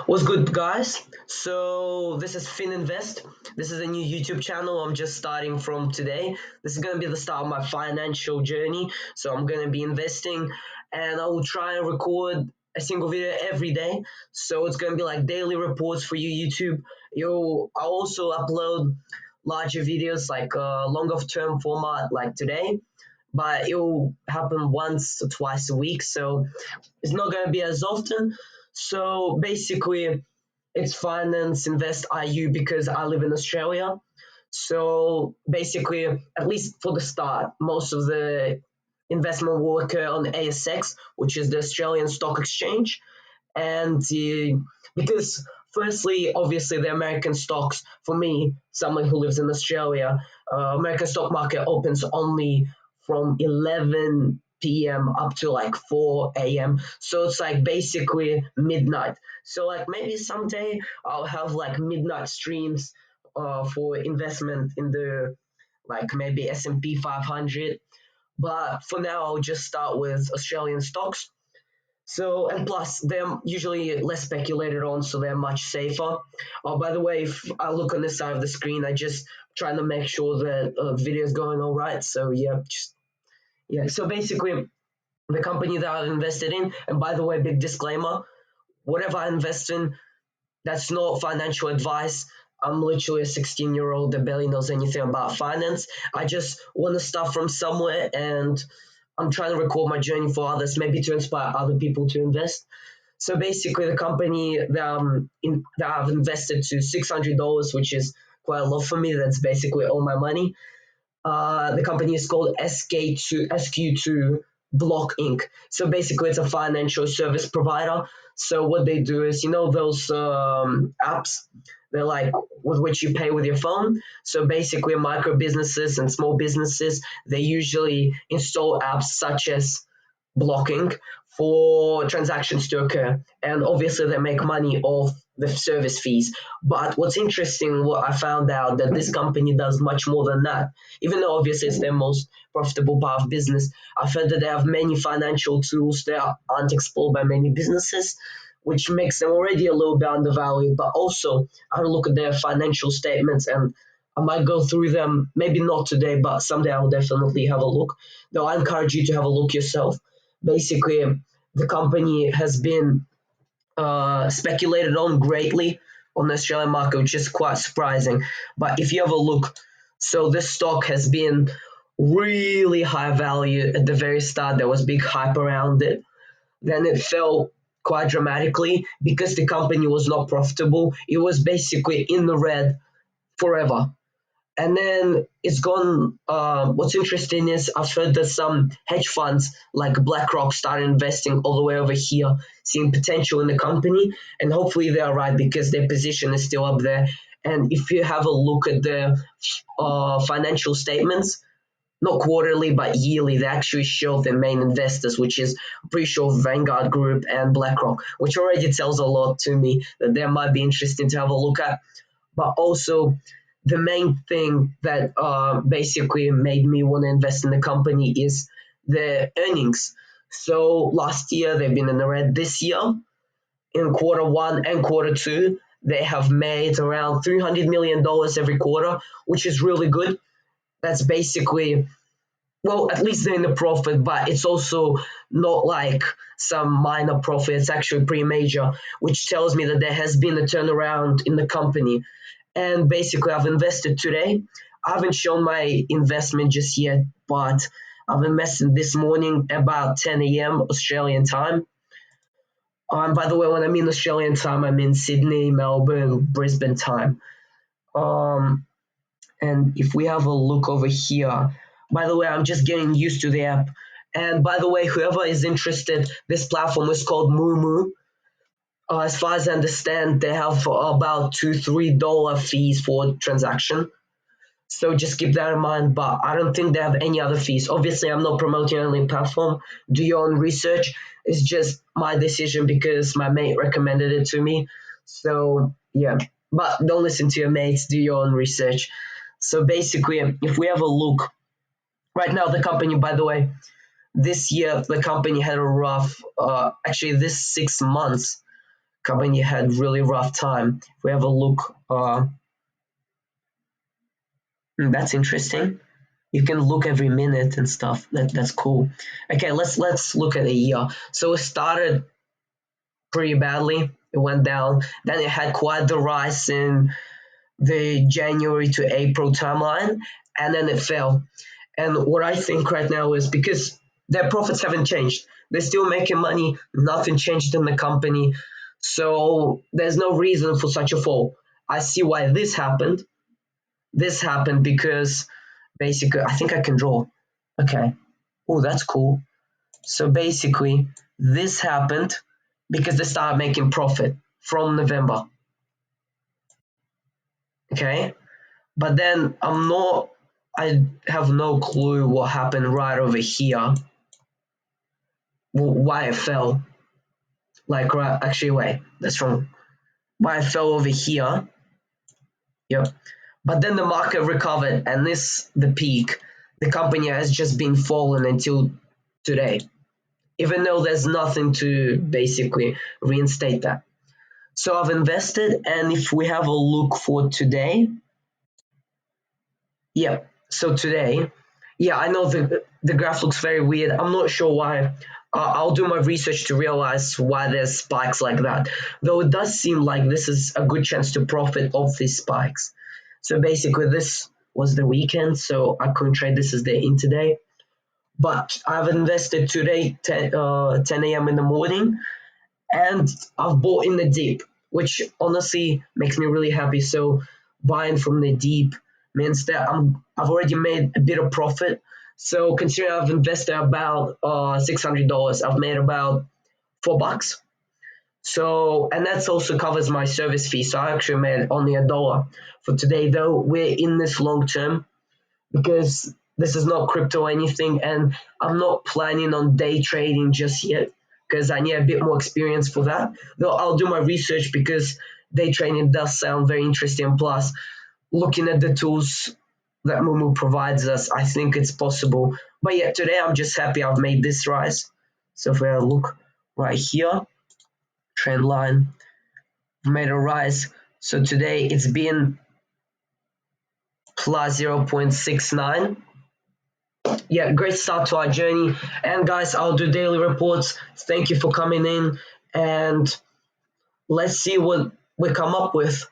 What's good, guys? So this is Invest. This is a new YouTube channel. I'm just starting from today. This is gonna be the start of my financial journey. So I'm gonna be investing, and I will try and record a single video every day. So it's gonna be like daily reports for you, YouTube. I'll also upload larger videos like longer term format like today, but it will happen once or twice a week. So it's not going to be as often. So basically, it's finance invest IU because I live in Australia. So basically, at least for the start, most of the investment will occur on ASX, which is the Australian Stock Exchange. And because, firstly, obviously, the American stocks, for me, someone who lives in Australia, American stock market opens only from 11 p.m. up to like 4 a.m. So it's like basically midnight. So like maybe someday I'll have like midnight streams for investment in the like maybe S&P 500. But for now, I'll just start with Australian stocks. So, and plus, they're usually less speculated on, so they're much safer. Oh, by the way, if I look on this side of the screen, I just trying to make sure that video is going all right. So yeah, yeah. So basically, the company that I've invested in, and by the way, big disclaimer: whatever I invest in, that's not financial advice. I'm literally a 16-year-old that barely knows anything about finance. I just want to start from somewhere, and I'm trying to record my journey for others, maybe to inspire other people to invest. So basically, the company that I've invested to $600, which is quite a lot for me. That's basically all my money. The company is called SQ2 Block Inc. So basically, it's a financial service provider. So what they do is, those apps, they're like with which you pay with your phone. So basically, micro businesses and small businesses, they usually install apps such as blocking for transactions to occur. And obviously, they make money off the service fees. But what's interesting, what I found out that this company does much more than that. Even though obviously it's their most profitable part of business, I've heard that they have many financial tools that aren't explored by many businesses, which makes them already a little bit undervalued. But also, I look at their financial statements and I might go through them, maybe not today, but someday I'll definitely have a look. Though I encourage you to have a look yourself. Basically, the company has been speculated on greatly on the Australian market, which is quite surprising. But if you have a look, so this stock has been really high value at the very start. There was big hype around it. Then it fell quite dramatically because the company was not profitable. It was basically in the red forever. And then it's gone. What's interesting is I've heard that some hedge funds like BlackRock started investing all the way over here, seeing potential in the company, and hopefully they are right because their position is still up there. And if you have a look at the financial statements, not quarterly but yearly, they actually show their main investors, which is I'm pretty sure Vanguard Group and BlackRock, which already tells a lot to me that they might be interesting to have a look at. But also, the main thing that basically made me want to invest in the company is the earnings. So last year they've been in the red. This year, in quarter 1 and quarter 2, they have made around $300 million every quarter, which is really good. That's basically, well, at least they're in the profit, but it's also not like some minor profit. It's actually pretty major, which tells me that there has been a turnaround in the company. And basically, I've invested today. I haven't shown my investment just yet, but I've invested this morning about 10 a.m. Australian time. By the way, when I mean Australian time, I mean Sydney, Melbourne, Brisbane time. Um, and if we have a look over here, by the way, I'm just getting used to the app. And by the way, whoever is interested, this platform is called MooMoo. As far as I understand, they have about $2-3 fees for transaction. So just keep that in mind. But I don't think they have any other fees. Obviously, I'm not promoting any platform. Do your own research. It's just my decision because my mate recommended it to me. So yeah, but don't listen to your mates. Do your own research. So basically, if we have a look right now, the company, by the way, this year the company had a rough. Actually, this 6 months company had really rough time. If we have a look, that's interesting. You can look every minute and stuff. That's cool. Okay, let's look at a year. So it started pretty badly. It went down. Then it had quite the rise in the January to April timeline, and then it fell. And what I think right now is because their profits haven't changed, they're still making money, nothing changed in the company. So there's no reason for such a fall. I see why this happened. This happened because basically, I think I can draw. Okay. Oh, that's cool. So basically, this happened because they started making profit from November. Okay. But then I have no clue what happened right over here, why it fell. Like, right, actually, wait, that's wrong. Why it fell over here. Yep. But then the market recovered, and the peak. The company has just been falling until today, even though there's nothing to basically reinstate that. So I've invested, and if we have a look for today, yeah. So today, yeah, I know the graph looks very weird. I'm not sure why. I'll do my research to realize why there's spikes like that. Though it does seem like this is a good chance to profit off these spikes. So basically, this was the weekend, so I couldn't trade this as the intraday. But I've invested today 10 a.m. in the morning, and I've bought in the deep, which honestly makes me really happy. So buying from the deep means that I've already made a bit of profit. So considering I've invested about $600, I've made about $4. So and that's also covers my service fee. So I actually made only $1 for today, though we're in this long term because this is not crypto or anything, and I'm not planning on day trading just yet because I need a bit more experience for that. Though I'll do my research because day trading does sound very interesting. Plus, looking at the tools that MooMoo provides us, I think it's possible. But yeah, today I'm just happy I've made this rise. So if we look right here, trend line, I've made a rise. So today it's been plus 0.69. Yeah, great start to our journey. And guys, I'll do daily reports. Thank you for coming in, and let's see what we come up with.